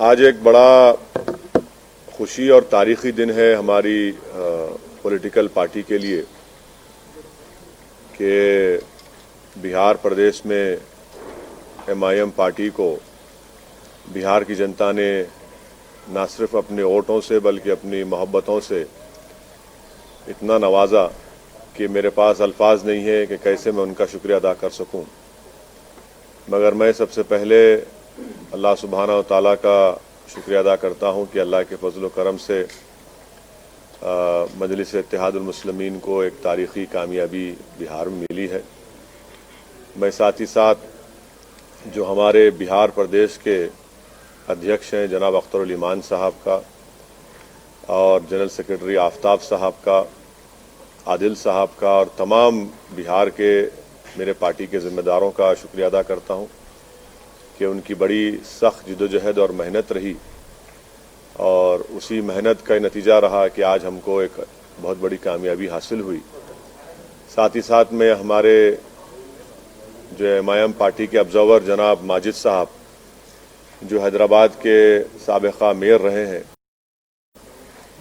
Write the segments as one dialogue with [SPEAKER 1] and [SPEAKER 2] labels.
[SPEAKER 1] आज एक बड़ा खुशी और तारीखी दिन है हमारी पॉलिटिकल पार्टी के लिए कि बिहार प्रदेश में MIM पार्टी को बिहार की जनता ने न सिर्फ अपने वोटों से बल्कि अपनी मोहब्बतों से इतना नवाजा कि मेरे पास अल्फाज नहीं है कि कैसे मैं उनका शुक्रिया अदा कर सकूं। मगर मैं सबसे पहले अल्लाह सुब्हाना व तआला का शुक्रिया अदा करता हूं कि अल्लाह के फजल व करम से मजलिस इत्तेहादुल मुस्लिमीन को एक तारीख़ी कामयाबी बिहार में मिली है। मैं साथ ही साथ जो हमारे बिहार प्रदेश के अध्यक्ष हैं जनाब अख्तरुल ईमान साहब का और जनरल सेक्रेटरी आफ्ताब साहब का, आदिल साहब का और तमाम बिहार के मेरे पार्टी के ज़िम्मेदारों का शुक्रिया अदा करता हूं कि उनकी बड़ी सख्त जिद्दोजहद और मेहनत रही और उसी मेहनत का नतीजा रहा कि आज हमको एक बहुत बड़ी कामयाबी हासिल हुई। साथ ही साथ में हमारे जो MIM पार्टी के ऑब्जर्वर जनाब माजिद साहब जो हैदराबाद के साबिक़ा मेयर रहे हैं,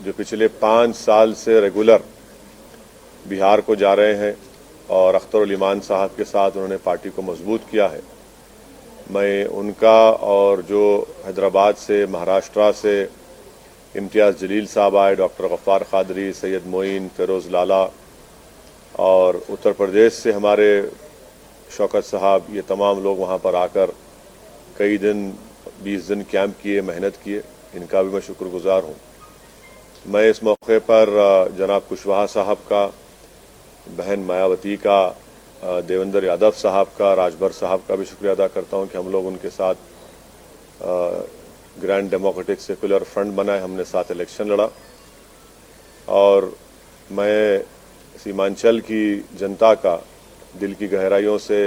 [SPEAKER 1] जो पिछले 5 साल से रेगुलर बिहार को जा रहे हैं और अख्तरुल ईमान साहब के साथ उन्होंने पार्टी को मजबूत किया है, मैं उनका और जो हैदराबाद से, महाराष्ट्र से इम्तियाज़ जलील साहब आए, डॉक्टर गफ़ार क़ादरी, सैयद मोइन, फ़िरोज़ लाला और उत्तर प्रदेश से हमारे शौकत साहब, ये तमाम लोग वहाँ पर आकर कई दिन 20 दिन कैंप किए, मेहनत किए, इनका भी मैं शुक्रगुज़ार हूँ। मैं इस मौके पर जनाब कुशवाहा साहब का, बहन मायावती का, देवेंद्र यादव साहब का, राजभर साहब का भी शुक्रिया अदा करता हूं कि हम लोग उनके साथ ग्रैंड डेमोक्रेटिक सेकुलर फ्रंट बनाए, हमने साथ इलेक्शन लड़ा। और मैं सीमांचल की जनता का दिल की गहराइयों से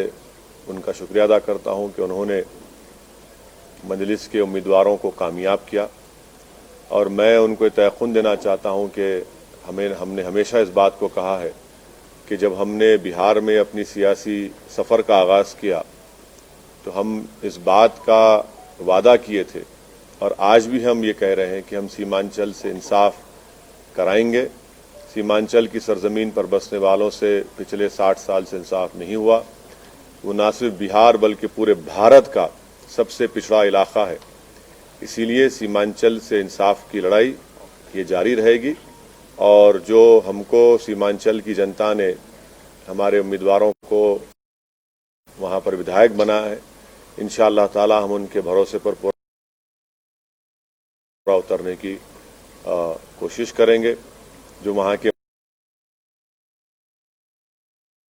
[SPEAKER 1] उनका शुक्रिया अदा करता हूं कि उन्होंने मजलिस के उम्मीदवारों को कामयाब किया और मैं उनको तयक़ुन देना चाहता हूं कि हमने हमेशा इस बात को कहा है कि जब हमने बिहार में अपनी सियासी सफ़र का आगाज़ किया तो हम इस बात का वादा किए थे और आज भी हम ये कह रहे हैं कि हम सीमांचल से इंसाफ कराएंगे। सीमांचल की सरजमीन पर बसने वालों से पिछले 60 साल से इंसाफ नहीं हुआ। वो न सिर्फ बिहार बल्कि पूरे भारत का सबसे पिछड़ा इलाका है। इसीलिए सीमांचल से इंसाफ की लड़ाई ये जारी रहेगी और जो हमको सीमांचल की जनता ने हमारे उम्मीदवारों को वहां पर विधायक बनाया है, इंशाअल्लाह ताला हम उनके भरोसे पर पूरा उतरने की कोशिश करेंगे। जो वहां के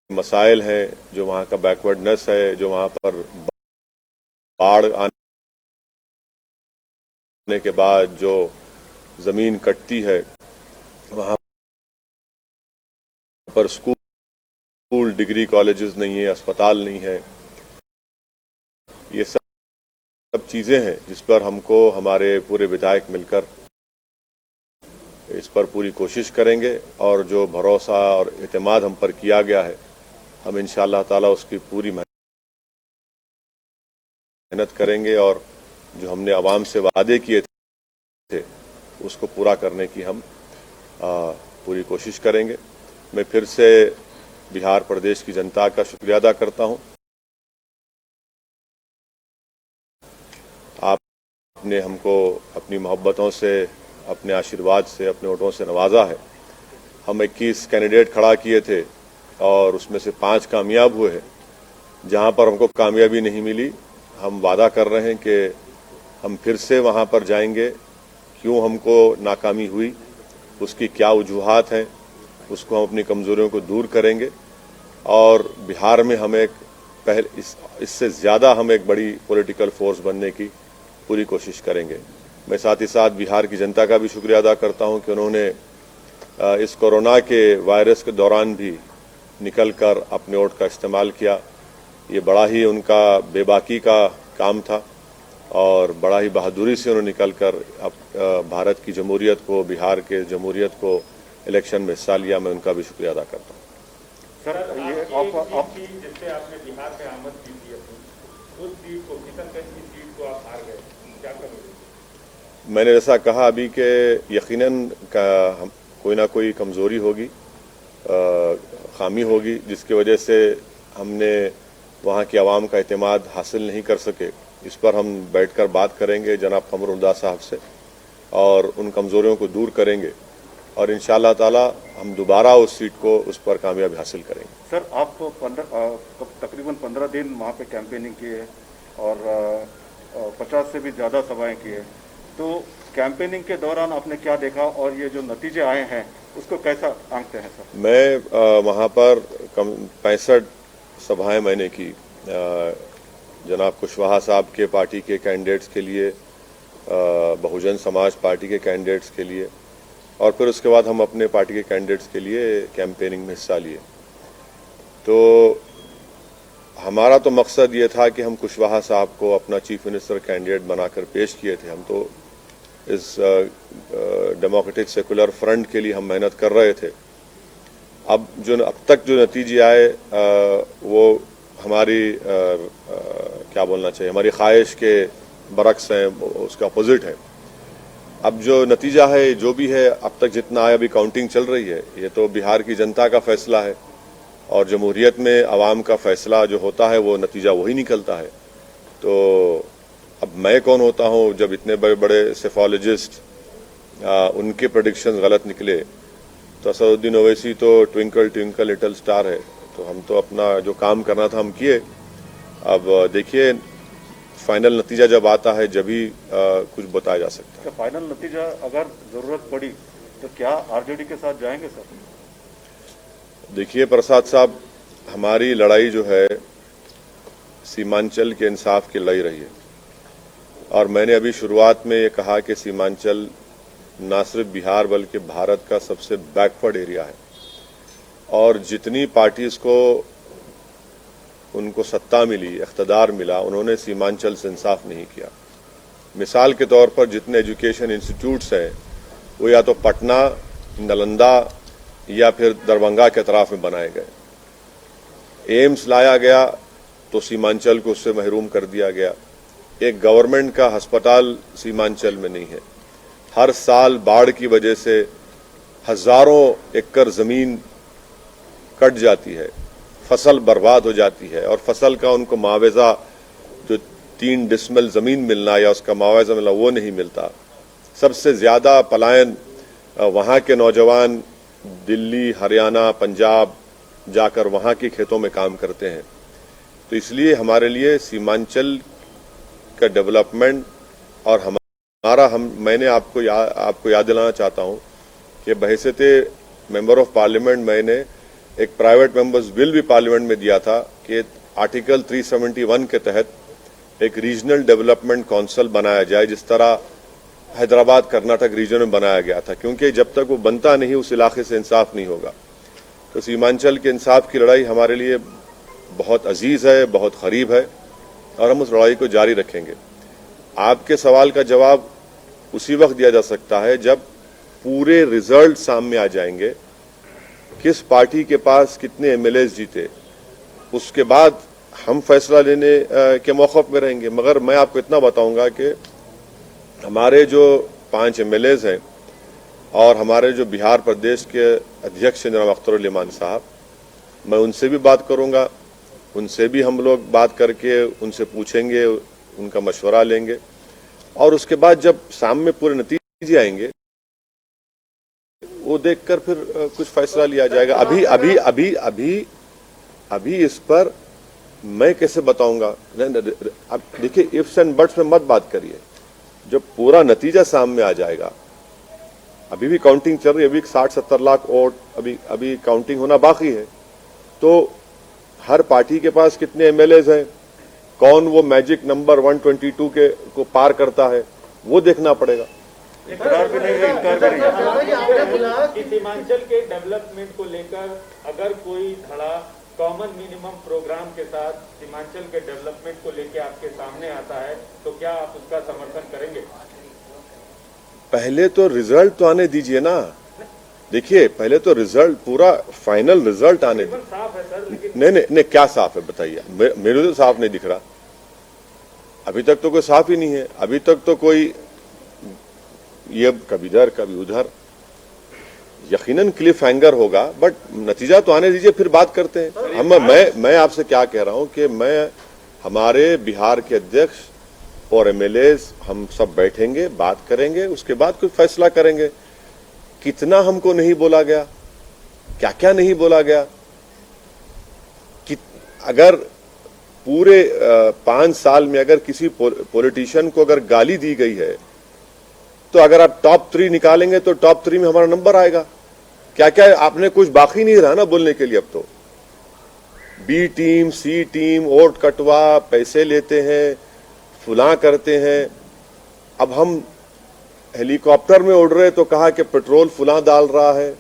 [SPEAKER 1] मसाइल हैं, जो वहां का बैकवर्डनेस है, जो वहां पर बाढ़ आने के बाद जो जमीन कटती है, वहां पर स्कूल, डिग्री कॉलेजेस नहीं है, अस्पताल नहीं है, ये सब चीजें हैं जिस पर हमको हमारे पूरे विधायक मिलकर इस पर पूरी कोशिश करेंगे और जो भरोसा और एतमाद हम पर किया गया है, हम इंशाअल्लाह ताला उसकी पूरी मेहनत करेंगे और जो हमने आवाम से वादे किए थे उसको पूरा करने की हम पूरी कोशिश करेंगे। मैं फिर से बिहार प्रदेश की जनता का शुक्रिया अदा करता हूं। आपने हमको अपनी मोहब्बतों से, अपने आशीर्वाद से, अपने वोटों से नवाजा है। हम 21 कैंडिडेट खड़ा किए थे और उसमें से 5 कामयाब हुए हैं। जहां पर हमको कामयाबी नहीं मिली, हम वादा कर रहे हैं कि हम फिर से वहां पर जाएंगे। क्यों हमको नाकामी हुई, उसकी क्या वजूहात हैं, उसको हम अपनी कमज़ोरियों को दूर करेंगे और बिहार में हम एक इससे ज़्यादा हम एक बड़ी पॉलिटिकल फोर्स बनने की पूरी कोशिश करेंगे। मैं साथ ही साथ बिहार की जनता का भी शुक्रिया अदा करता हूं कि उन्होंने इस कोरोना के वायरस के दौरान भी निकल कर अपने वोट का इस्तेमाल किया। ये बड़ा ही उनका बेबाकी का काम था और बड़ा ही बहादुरी से उन्होंने निकल कर भारत की जमहूरियत को, बिहार के जमहूरियत को इलेक्शन में हिस्सा लिया। मैं उनका भी शुक्रिया अदा करता हूँ।
[SPEAKER 2] सर, ये जिससे आपने बिहार में आमद की थी अपनी, उस सीट को, किशनगंज की सीट को आप हार गए, क्या करोगे?
[SPEAKER 1] मैंने जैसा कहा अभी कि यकीनन कोई ना कोई कमज़ोरी होगी, खामी होगी, जिसकी वजह से हमने वहाँ की आवाम का एतमाद हासिल नहीं कर सके। इस पर हम बैठकर बात करेंगे जनाब कमर उमदा साहब से और उन कमज़ोरियों को दूर करेंगे और इंशाअल्लाह ताला हम दोबारा उस सीट को उस पर कामयाबी हासिल करेंगे।
[SPEAKER 3] सर, आप तकरीबन 15 दिन वहाँ पे कैंपेनिंग किए और 50 से भी ज़्यादा सभाएं किए, तो कैंपेनिंग के दौरान आपने क्या देखा और ये जो नतीजे आए हैं उसको कैसा आंकते हैं सर?
[SPEAKER 1] मैं वहाँ पर 65 सभाएं मैंने की जनाब कुशवाहा साहब के पार्टी के कैंडिडेट्स के लिए, बहुजन समाज पार्टी के कैंडिडेट्स के लिए, और फिर उसके बाद हम अपने पार्टी के कैंडिडेट्स के लिए कैंपेनिंग में हिस्सा लिए। तो हमारा तो मकसद ये था कि हम कुशवाहा साहब को अपना चीफ मिनिस्टर कैंडिडेट बनाकर पेश किए थे। हम तो इस डेमोक्रेटिक सेकुलर फ्रंट के लिए हम मेहनत कर रहे थे। अब तक जो नतीजे आए वो हमारी क्या बोलना चाहिए, हमारी ख्वाहिश के बरक्स हैं, उसका अपोजिट है। अब जो नतीजा है जो भी है, अब तक जितना आया, अभी काउंटिंग चल रही है, ये तो बिहार की जनता का फैसला है और जमहूरियत में आवाम का फैसला जो होता है वो नतीजा वही निकलता है। तो अब मैं कौन होता हूँ जब इतने बड़े बड़े सेफोलॉजिस्ट उनके प्रेडिक्शंस गलत निकले। तो असदुद्दीन ओवैसी तो ट्विंकल ट्विंकल लिटिल स्टार है। तो हम तो अपना जो काम करना था हम किए। अब देखिए फाइनल नतीजा जब आता है जब ही कुछ बताया जा सकता है।
[SPEAKER 3] फाइनल नतीजा अगर जरूरत पड़ी तो क्या आरजेडी के साथ जाएंगे सर?
[SPEAKER 1] देखिए प्रसाद साहब, हमारी लड़ाई जो है सीमांचल के इंसाफ की लड़ाई रही है और मैंने अभी शुरुआत में ये कहा कि सीमांचल ना सिर्फ बिहार बल्कि भारत का सबसे बैकवर्ड एरिया है और जितनी पार्टीज को उनको सत्ता मिली, इख्तदार मिला, उन्होंने सीमांचल से इंसाफ नहीं किया। मिसाल के तौर पर जितने एजुकेशन इंस्टीट्यूट्स हैं वो या तो पटना, नालंदा या फिर दरभंगा के अतराफ में बनाए गए। एम्स लाया गया तो सीमांचल को उससे महरूम कर दिया गया। एक गवर्नमेंट का अस्पताल सीमांचल में नहीं है। हर साल बाढ़ की वजह से हजारों एकड़ जमीन कट जाती है, फसल बर्बाद हो जाती है और फसल का उनको मुआवजा जो 3 डिसमिल जमीन मिलना या उसका मुआवजा मिलना वो नहीं मिलता। सबसे ज्यादा पलायन वहाँ के नौजवान दिल्ली, हरियाणा, पंजाब जाकर वहाँ के खेतों में काम करते हैं। तो इसलिए हमारे लिए सीमांचल का डेवलपमेंट और मैंने आपको याद दिलाना चाहता हूँ कि बहैसियते मेंबर ऑफ पार्लियामेंट मैंने एक प्राइवेट मेंबर्स बिल भी पार्लियामेंट में दिया था कि आर्टिकल 371 के तहत एक रीजनल डेवलपमेंट काउंसिल बनाया जाए, जिस तरह हैदराबाद कर्नाटक रीजन में बनाया गया था, क्योंकि जब तक वो बनता नहीं उस इलाके से इंसाफ नहीं होगा। तो सीमांचल के इंसाफ की लड़ाई हमारे लिए बहुत अजीज है, बहुत करीब है और हम उस लड़ाई को जारी रखेंगे। आपके सवाल का जवाब उसी वक्त दिया जा सकता है जब पूरे रिजल्ट सामने आ जाएंगे, किस पार्टी के पास कितने एमएलएस जीते, उसके बाद हम फैसला लेने के मौक़िफ़ में रहेंगे। मगर मैं आपको इतना बताऊंगा कि हमारे जो 5 एमएलएस हैं और हमारे जो बिहार प्रदेश के अध्यक्ष जनाब अख्तर उल इमान साहब, मैं उनसे भी बात करूंगा, उनसे भी हम लोग बात करके उनसे पूछेंगे, उनका मशवरा लेंगे और उसके बाद जब सामने पूरे नतीजे आएंगे वो देखकर फिर कुछ फैसला लिया जाएगा। अभी इस पर मैं कैसे बताऊंगा? अब देखिए इफ्स एंड बट्स में मत बात करिए, जब पूरा नतीजा सामने आ जाएगा। अभी भी काउंटिंग चल रही है, अभी 60-70 लाख वोट अभी काउंटिंग होना बाकी है। तो हर पार्टी के पास कितने एमएलएस हैं, कौन वो मैजिक नंबर 122 को पार करता है, वो देखना पड़ेगा।
[SPEAKER 3] इकरार भी नहीं है, इनकार भी नहीं है
[SPEAKER 2] कि सीमांचल के डेवलपमेंट को लेकर अगर कोई धड़ा कॉमन मिनिमम प्रोग्राम के साथ सीमांचल के डेवलपमेंट को लेकर आपके सामने आता है तो क्या आप उसका समर्थन करेंगे?
[SPEAKER 1] पहले तो रिजल्ट तो आने दीजिए ना। देखिए पहले तो रिजल्ट, पूरा फाइनल रिजल्ट आने दीजिए।
[SPEAKER 2] साफ है सर, लेकिन
[SPEAKER 1] नहीं क्या साफ है बताइए? मेरे तो साफ नहीं दिख रहा। अभी तक तो कोई साफ ही नहीं है। अभी तक तो कोई ये कभी इधर कभी उधर, यकीनन क्लिफ हैंगर होगा, बट नतीजा तो आने दीजिए, फिर बात करते हैं। मैं आपसे क्या कह रहा हूं कि मैं हमारे बिहार के अध्यक्ष और एमएलएज हम सब बैठेंगे, बात करेंगे, उसके बाद कोई फैसला करेंगे। कितना हमको नहीं बोला गया, क्या क्या नहीं बोला गया, कि अगर पूरे 5 साल में अगर किसी पॉलिटिशियन को अगर गाली दी गई है, तो अगर आप टॉप 3 निकालेंगे तो टॉप 3 में हमारा नंबर आएगा। क्या क्या आपने कुछ बाकी नहीं रहा ना बोलने के लिए। अब तो बी टीम, सी टीम, वोट कटवा, पैसे लेते हैं, फुला करते हैं। अब हम हेलीकॉप्टर में उड़ रहे तो कहा कि पेट्रोल फुला डाल रहा है,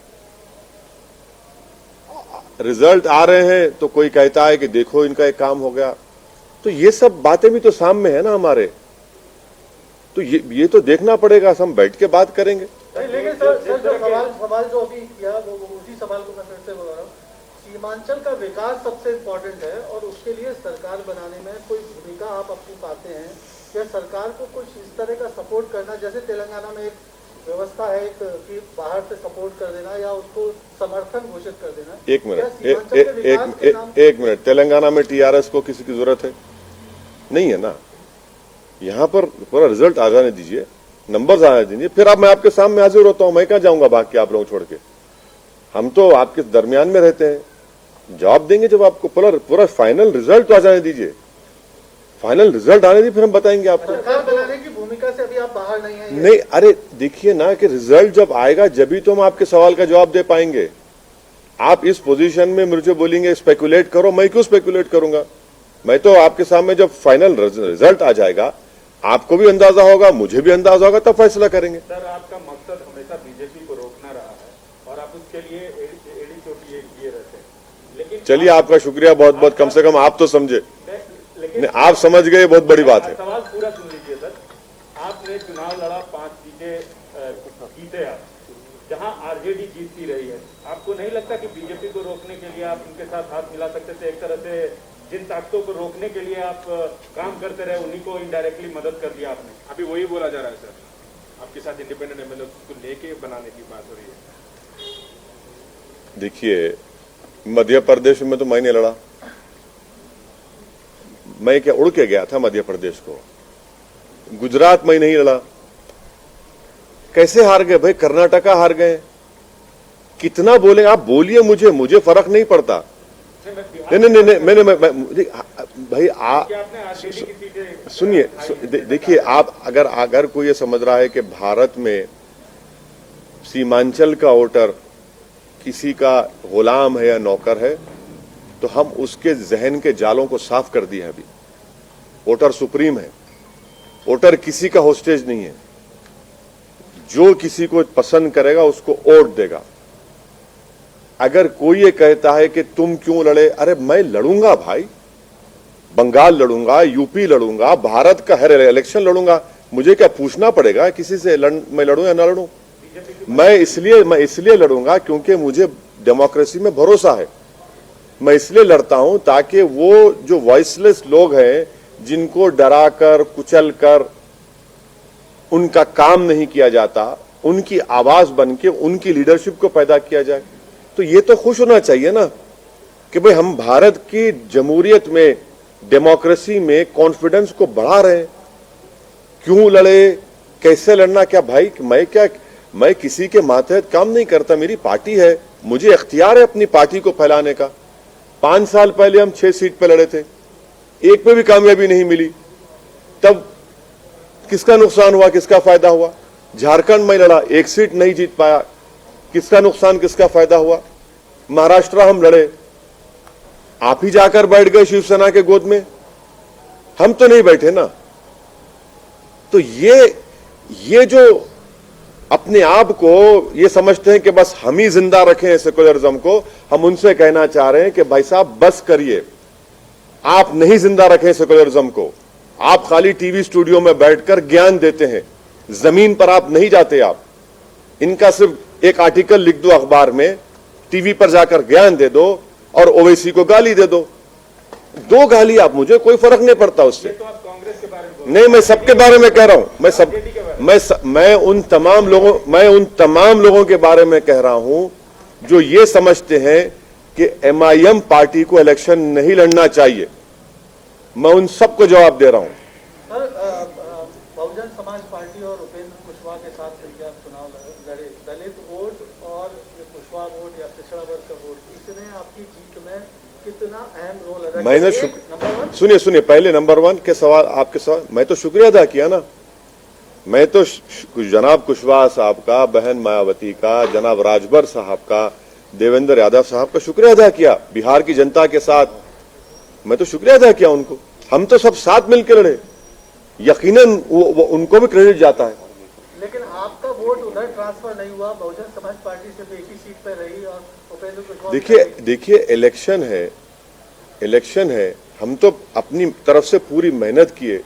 [SPEAKER 1] रिजल्ट आ रहे हैं तो कोई कहता है कि देखो इनका एक काम हो गया। तो ये सब बातें भी तो सामने है ना हमारे, तो ये तो देखना पड़ेगा, हम बैठ के बात करेंगे।
[SPEAKER 4] लेकिन सर जो सवाल जो अभी किया वो उसी सवाल को मैं फिर से बोल रहा हूँ। सीमांचल का विकास सबसे इम्पोर्टेंट है और उसके लिए सरकार बनाने में कोई भूमिका आप अपनी पाते हैं या सरकार को कुछ इस तरह का सपोर्ट करना, जैसे तेलंगाना में एक व्यवस्था है कि बाहर से सपोर्ट कर देना या उसको समर्थन घोषित कर देना।
[SPEAKER 1] एक मिनट, तेलंगाना में टीआरएस को किसी की जरूरत है? नहीं है ना। यहां पर पूरा रिजल्ट आ जाने दीजिए, नंबर्स आने दीजिए, फिर अब मैं आपके सामने हाजिर होता हूं। मैं कहां जाऊंगा भाग के आप लोगों छोड़ के? हम तो आपके दरमियान में रहते हैं, जवाब देंगे जब आपको पूरा फाइनल रिजल्ट आ जाने दीजिए। फाइनल रिजल्ट आने दीजिए, फिर हम बताएंगे आपको।
[SPEAKER 4] सरकार बनाने की भूमिका से अभी आप बाहर नहीं हैं।
[SPEAKER 1] नहीं, अरे देखिए ना कि रिजल्ट जब आएगा जब तो हम आपके सवाल का जवाब दे पाएंगे। आप इस पोजीशन में मुझे बोलेंगे स्पेकुलेट करो, मैं क्यों स्पेकुलेट करूंगा? मैं तो आपके सामने जब फाइनल रिजल्ट आ जाएगा, आपको भी अंदाजा होगा, मुझे भी अंदाजा होगा, तब फैसला करेंगे।
[SPEAKER 2] सर, आपका मकसद हमेशा बीजेपी को रोकना रहा है और आप उसके लिए एड़ी चोटी किए रहते हैं, लेकिन
[SPEAKER 1] चलिए आपका शुक्रिया बहुत बहुत, कम से कम आप तो समझे,
[SPEAKER 2] लेकिन
[SPEAKER 1] आप समझ गए, बहुत बड़ी बात है।
[SPEAKER 2] सवाल पूरा सुन लीजिए सर। आपने चुनाव लड़ा, 5 सीटें जीते आप, जहां आरजेडी जीतती रही है। आपको नहीं लगता कि बीजेपी को रोकने के लिए आप उनके साथ हाथ मिला सकते थे? एक तरह से जिन ताकतों को रोकने के लिए आप काम करते रहे, उन्हीं को इनडायरेक्टली मदद कर दिया आपने।
[SPEAKER 5] अभी वही बोला जा रहा है सर, आपके साथ इंडिपेंडेंट एमएलए को लेके बनाने की बात हो रही है।
[SPEAKER 1] देखिए, मध्य प्रदेश में तो मैं नहीं लड़ा, मैं क्या उड़ के गया था मध्य प्रदेश को। गुजरात में नहीं लड़ा। कैसे हार गए भाई? कर्नाटका हार गए। कितना बोले आप? बोलिए, मुझे फर्क नहीं पड़ता। नहीं, मैंने भाई सुनिए, देखिए, आप अगर कोई ये समझ रहा है कि भारत में सीमांचल का वोटर किसी का गुलाम है या नौकर है, तो हम उसके जहन के जालों को साफ कर दिया है। अभी वोटर सुप्रीम है, वोटर किसी का होस्टेज नहीं है। जो किसी को पसंद करेगा उसको वोट देगा। अगर कोई ये कहता है कि तुम क्यों लड़े, अरे मैं लड़ूंगा भाई, बंगाल लड़ूंगा, यूपी लड़ूंगा, भारत का हर इलेक्शन लड़ूंगा। मुझे क्या पूछना पड़ेगा किसी से मैं लड़ूं या ना लड़ूं? मैं इसलिए लड़ूंगा क्योंकि मुझे डेमोक्रेसी में भरोसा है। मैं इसलिए लड़ता हूं ताकि वो जो वॉइसलेस लोग हैं, जिनको डरा कर कुचल कर उनका काम नहीं किया जाता, उनकी आवाज बन के उनकी लीडरशिप को पैदा किया जाए। तो ये तो खुश होना चाहिए ना कि भाई हम भारत की जमहूरियत में, डेमोक्रेसी में कॉन्फिडेंस को बढ़ा रहे हैं। क्यों लड़े, कैसे लड़ना, क्या भाई मैं किसी के मातहत काम नहीं करता। मेरी पार्टी है, मुझे इख्तियार है अपनी पार्टी को फैलाने का। 5 साल पहले हम 6 सीट पे लड़े थे, एक पे भी कामयाबी नहीं मिली। तब किसका नुकसान हुआ, किसका फायदा हुआ? झारखंड में लड़ा, 1 सीट नहीं जीत पाया, किसका नुकसान, किसका फायदा हुआ? महाराष्ट्र हम लड़े, आप ही जाकर बैठ गए शिवसेना के गोद में, हम तो नहीं बैठे ना। तो ये जो अपने आप को ये समझते हैं कि बस हम ही जिंदा रखें सेकुलरिज्म को, हम उनसे कहना चाह रहे हैं कि भाई साहब बस करिए, आप नहीं जिंदा रखें सेकुलरिज्म को। आप खाली टीवी स्टूडियो में बैठकर ज्ञान देते हैं, जमीन पर आप नहीं जाते। आप इनका सिर्फ एक आर्टिकल लिख दो अखबार में, टीवी पर जाकर ज्ञान दे दो और ओवैसी को गाली दे दो। 2 गाली आप, मुझे कोई फर्क नहीं पड़ता उससे।
[SPEAKER 2] तो आप कांग्रेस के बारे में
[SPEAKER 1] नहीं, मैं सबके बारे में कह रहा हूं। मैं सब मैं उन तमाम लोगों के बारे में कह रहा हूं जो ये समझते हैं कि एमआईएम पार्टी को इलेक्शन नहीं लड़ना चाहिए। मैं उन सबको जवाब दे रहा हूं।
[SPEAKER 4] सर, बहुजन समाज पार्टी और उपेंद्र कुशवाहा के साथ मिलकर आप चुनाव लड़े। दलित वोट और कुशवाहा वोट या पिछड़ा वर्ग का वोट, इसने आपकी जीत में कितना अहम रोल अदा किया?
[SPEAKER 1] मैंने सुनिए पहले नंबर 1 के सवाल, आपके सवाल मैं तो शुक्रिया अदा किया ना। मैं तो जनाब कुशवाहा साहब का, बहन मायावती का, जनाब राजभर साहब का, देवेंद्र यादव साहब का शुक्रिया अदा किया। बिहार की जनता के साथ मैं तो शुक्रिया अदा किया उनको। हम तो सब साथ मिलकर लड़े, यकीनन वो उनको भी क्रेडिट जाता है।
[SPEAKER 4] लेकिन आपका वोट उधर ट्रांसफर नहीं हुआ, बहुजन समाज पार्टी सिर्फ एक ही सीट पर रही और उपेंद्र कुशवाहा।
[SPEAKER 1] देखिए इलेक्शन है, हम तो अपनी तरफ से पूरी मेहनत किए,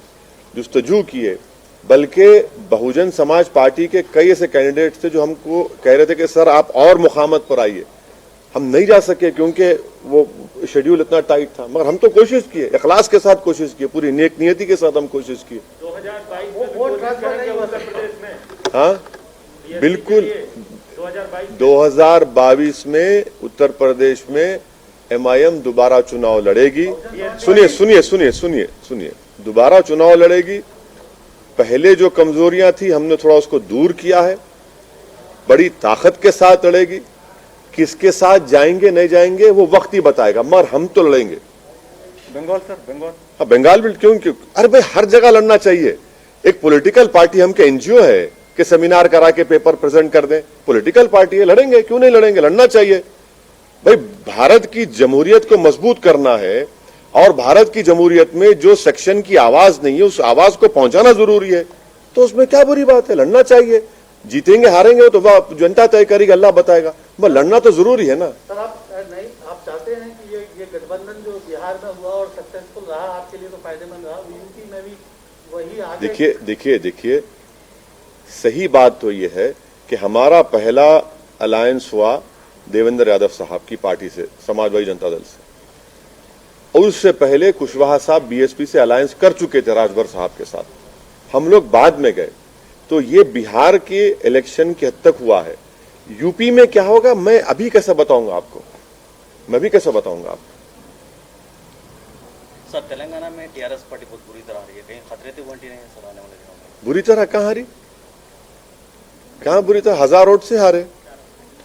[SPEAKER 1] जुस्तजू किए, बल्कि बहुजन समाज पार्टी के कई ऐसे कैंडिडेट थे जो हमको कह रहे थे कि सर आप और मुखामत पर आइए। हम नहीं जा सके क्योंकि वो शेड्यूल इतना टाइट था, मगर हम तो कोशिश किए, इखलास के साथ कोशिश किए, पूरी नेक नियति के साथ हम कोशिश किए।
[SPEAKER 2] 2022 में वोट ट्रांसफर नहीं हुआ उत्तर प्रदेश में।
[SPEAKER 1] हाँ बिल्कुल, 2022 में उत्तर प्रदेश में एमआईएम दोबारा चुनाव लड़ेगी। सुनिए, दोबारा चुनाव लड़ेगी। पहले जो कमजोरियां थी हमने थोड़ा उसको दूर किया है, बड़ी ताकत के साथ लड़ेगी। किसके साथ जाएंगे नहीं जाएंगे वो वक्त ही बताएगा, मगर हम तो लड़ेंगे।
[SPEAKER 3] बंगाल सर, बंगाल।
[SPEAKER 1] हाँ बंगाल भी क्यों? अरे भाई हर जगह लड़ना चाहिए। एक पॉलिटिकल पार्टी, हम के एनजीओ है कि सेमिनार करा के पेपर प्रेजेंट कर दें? पॉलिटिकल पार्टी है, लड़ेंगे, क्यों नहीं लड़ेंगे? लड़ना चाहिए भाई। भारत की जमहूरियत को मजबूत करना है और भारत की जमहूरियत में जो सेक्शन की आवाज नहीं है उस आवाज को पहुंचाना जरूरी है, तो उसमें क्या बुरी बात है? लड़ना चाहिए। जीतेंगे हारेंगे तो जनता तय करेगी, अल्लाह बताएगा, मगर लड़ना तो जरूरी है ना।
[SPEAKER 4] सर आप चाहते हैं कि ये गठबंधन जो बिहार में हुआ और सक्सेसफुल रहा, आपके लिए तो फायदेमंद रहा, यूपी में भी वही आगे?
[SPEAKER 1] देखिए सही बात तो ये है कि हमारा पहला अलायंस हुआ देवेंद्र यादव साहब की पार्टी से, समाजवादी जनता दल से, और उससे पहले कुशवाहा साहब बीएसपी से अलायंस कर चुके थे राजभर साहब के साथ। हम लोग बाद में गए। तो ये बिहार के इलेक्शन की हद तक हुआ है। यूपी में क्या होगा मैं अभी कैसे बताऊंगा आपको? आपको
[SPEAKER 6] सर, तेलंगाना में टीआरएस पार्टी बहुत बुरी तरह आ रही है, कहीं खतरे तो बंटी नहीं है सर आने वाले दिनों में?
[SPEAKER 1] बुरी तरह कहां हारी? कहां बुरी तरह? 1000 वोट से हारे,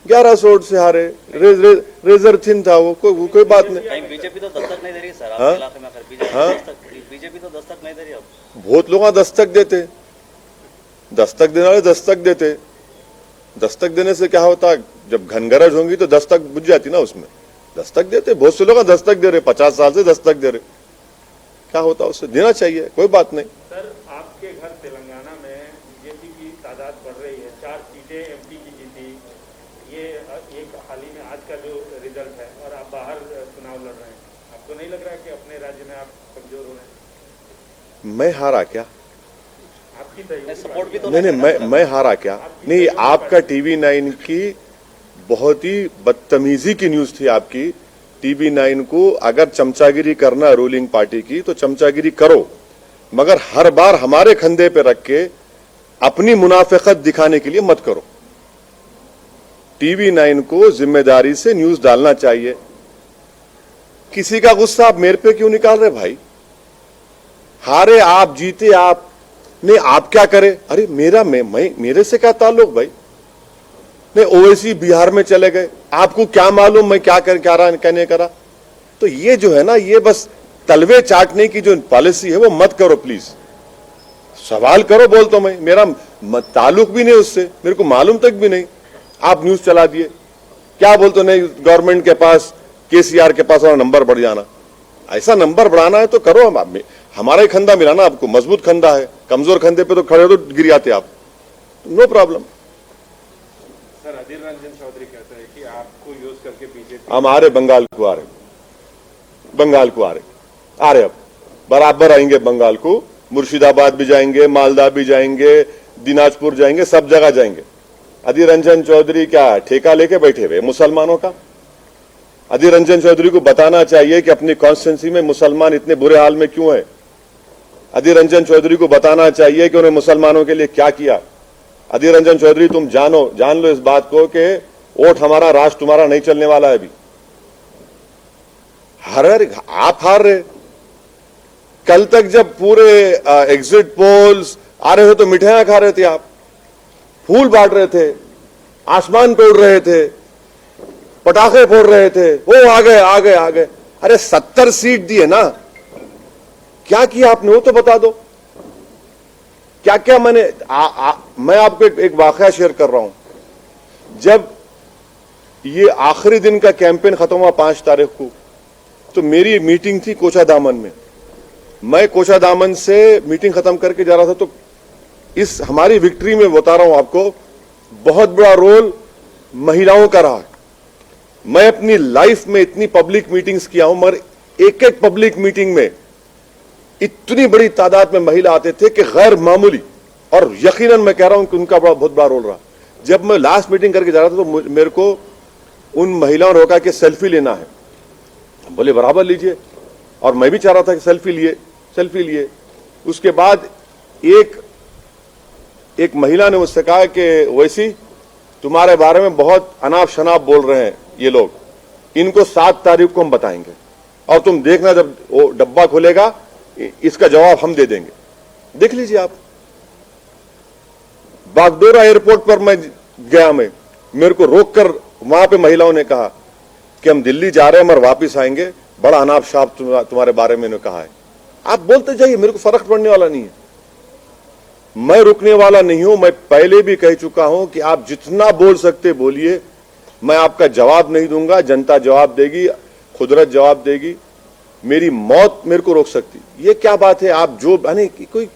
[SPEAKER 1] 1100 वोट से हारे, रेजर थिन था वो, कोई बात नहीं।
[SPEAKER 6] कहीं बीजेपी तो दस्तक नहीं दे रही सर आपके इलाके में? बीजेपी तो दस्तक नहीं दे रही अब।
[SPEAKER 1] बहुत लोग दस्तक देते, दस्तक देने वाले दस्तक देते। दस्तक देने से क्या होता? जब घनगरज होंगी तो दस्तक बुझ जाती ना, उसमें दस्तक देते। बहुत से लोग दस्तक दे रहे, 50 साल से दस्तक दे रहे, क्या होता? उससे देना चाहिए, कोई बात नहीं।
[SPEAKER 2] सर आपके घर तेलंगाना में बीजेपी की तादाद बढ़ रही है, 4 सीटें एमपी की जीती, ये एक हाल ही में आज का जो रिजल्ट है, और आप बाहर चुनाव लड़ रहे हैं। आपको नहीं लग रहा है कि अपने राज्य में आप कमजोर हो रहे हैं?
[SPEAKER 1] मैं हारा क्या?
[SPEAKER 2] आपकी
[SPEAKER 6] सपोर्ट भी तो
[SPEAKER 1] नहीं, मैं हारा क्या? नहीं, आपका TV9 की बहुत ही बदतमीजी की न्यूज थी आपकी। TV9 को अगर चमचागिरी करना रूलिंग पार्टी की तो चमचागिरी करो, मगर हर बार हमारे कंधे पे रख के अपनी मुनाफिकत दिखाने के लिए मत करो। TV9 को जिम्मेदारी से न्यूज डालना चाहिए। किसी का गुस्सा आप मेरे पे क्यों निकाल रहे भाई? हारे आप, जीते आप, नहीं आप क्या करें? अरे मेरे से क्या ताल्लुक भाई? नहीं, ओवैसी बिहार में चले गए, आपको क्या मालूम मैं क्या कहने करा? तो ये जो है ना, ये बस तलवे चाटने की जो पॉलिसी है वो मत करो प्लीज। सवाल करो, बोल तो मैं, मेरा ताल्लुक भी नहीं उससे, मेरे को मालूम तक भी नहीं। आप न्यूज चला दिए, क्या बोलते? नहीं, गवर्नमेंट के पास, केसीआर के पास नंबर बढ़ जाना। ऐसा नंबर बढ़ाना है तो करो, हमारा ही खंदा मिला ना आपको, मजबूत खंदा है। कमजोर खंदे पे तो खड़े हो तो गिर जाते आप, no problem.
[SPEAKER 5] Sir Adhir Ranjan Chaudhary कहते हैं कि आपको यूज करके बीजेपी
[SPEAKER 1] हम आ रहे बंगाल को, आ रहे अब बराबर आएंगे बंगाल को। मुर्शिदाबाद भी जाएंगे, मालदा भी जाएंगे, दिनाजपुर जाएंगे, सब जगह जाएंगे। अधीर रंजन चौधरी क्या ठेका लेके बैठे हुए मुसलमानों का? अधीर रंजन चौधरी को बताना चाहिए कि अपनी कॉन्स्टिट्यूंसी में मुसलमान इतने बुरे हाल में क्यों है। अधीर रंजन चौधरी को बताना चाहिए कि उन्होंने मुसलमानों के लिए क्या किया। अधीर रंजन चौधरी, तुम जान लो इस बात को कि वोट हमारा, राष्ट्र तुम्हारा नहीं चलने वाला है। अभी आप हार रहे। कल तक जब पूरे एग्जिट पोल्स आ रहे थे तो मिठाइयां खा रहे थे, आप फूल बांट रहे थे, आसमान पे उड़ रहे थे, पटाखे फोड़ रहे थे, वो आ गए। अरे 70 सीट दिए ना, क्या किया आपने वो तो बता दो। क्या क्या मैंने मैं आपको एक वाकया शेयर कर रहा हूं। जब ये आखिरी दिन का कैंपेन खत्म हुआ 5 तारीख को, तो मेरी मीटिंग थी कोचादामन में। मैं कोचादामन से मीटिंग खत्म करके जा रहा था, तो इस हमारी विक्ट्री में बता रहा हूं आपको, बहुत बड़ा रोल महिलाओं का रहा है। मैं अपनी लाइफ में इतनी पब्लिक मीटिंग्स किया हूं, मगर एक एक पब्लिक मीटिंग में इतनी बड़ी तादाद में महिला आते थे कि गैर मामूली, और यकीनन मैं कह रहा हूं कि उनका बहुत बड़ा रोल रहा। जब मैं लास्ट मीटिंग करके जा रहा था तो मेरे को उन महिलाओं ने रोका कि सेल्फी लेना है। बोले बराबर लीजिए, और मैं भी चाह रहा था कि सेल्फी लिए। उसके बाद एक महिला ने मुझसे कहा कि वैसी तुम्हारे बारे में बहुत अनाप शनाप बोल रहे हैं ये लोग, इनको 7 तारीख को हम बताएंगे, और तुम देखना जब वो डब्बा खुलेगा इसका जवाब हम दे देंगे। देख लीजिए आप। बागडोरा एयरपोर्ट पर मैं गया, मेरे को रोककर वहां पे महिलाओं ने कहा कि हम दिल्ली जा रहे हैं मगर वापिस आएंगे, बड़ा अनाप शनाप तुम्हारे बारे में इन्होंने कहा है। आप बोलते जाइए, मेरे को फर्क पड़ने वाला नहीं है, मैं रुकने वाला नहीं हूं। मैं पहले भी कह चुका हूं कि आप जितना बोल सकते बोलिए, मैं आपका जवाब नहीं दूंगा, जनता जवाब देगी, कुदरत जवाब देगी। मेरी मौत मेरे को रोक सकती। ये क्या बात है? आप जो कोई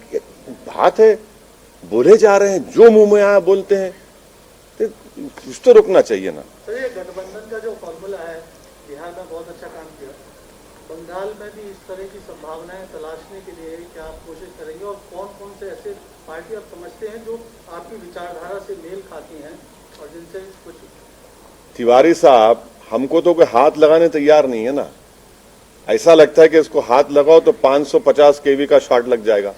[SPEAKER 1] बात है, बोले जा रहे हैं, जो मुंह में आया बोलते हैं, तो कुछ तो रुकना चाहिए ना।
[SPEAKER 4] सर, ये गठबंधन का जो फॉर्मूला है, बिहार में बहुत अच्छा काम किया, बंगाल में भी इस तरह की संभावनाएं तलाशने के लिए क्या आप कोशिश करेंगे, और कौन कौन से ऐसे पार्टी आप समझते हैं जो आपकी विचारधारा से मेल खाती हैं और जिनसे कुछ?
[SPEAKER 1] तिवारी साहब, हमको तो कोई हाथ लगाने तैयार नहीं है ना। ऐसा लगता है कि इसको हाथ लगाओ तो 550 केवी का शॉट लग जाएगा।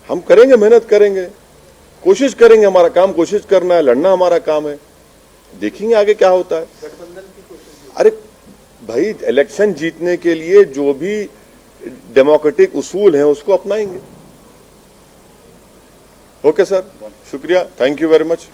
[SPEAKER 1] हम करेंगे, मेहनत करेंगे, कोशिश करेंगे। हमारा काम कोशिश करना है, लड़ना हमारा काम है। देखेंगे आगे क्या होता है।
[SPEAKER 4] गठबंधन की कोशिश?
[SPEAKER 1] अरे भाई, इलेक्शन जीतने के लिए जो भी डेमोक्रेटिक उसूल हैं उसको अपनाएंगे। ओके सर, शुक्रिया, थैंक यू वेरी मच।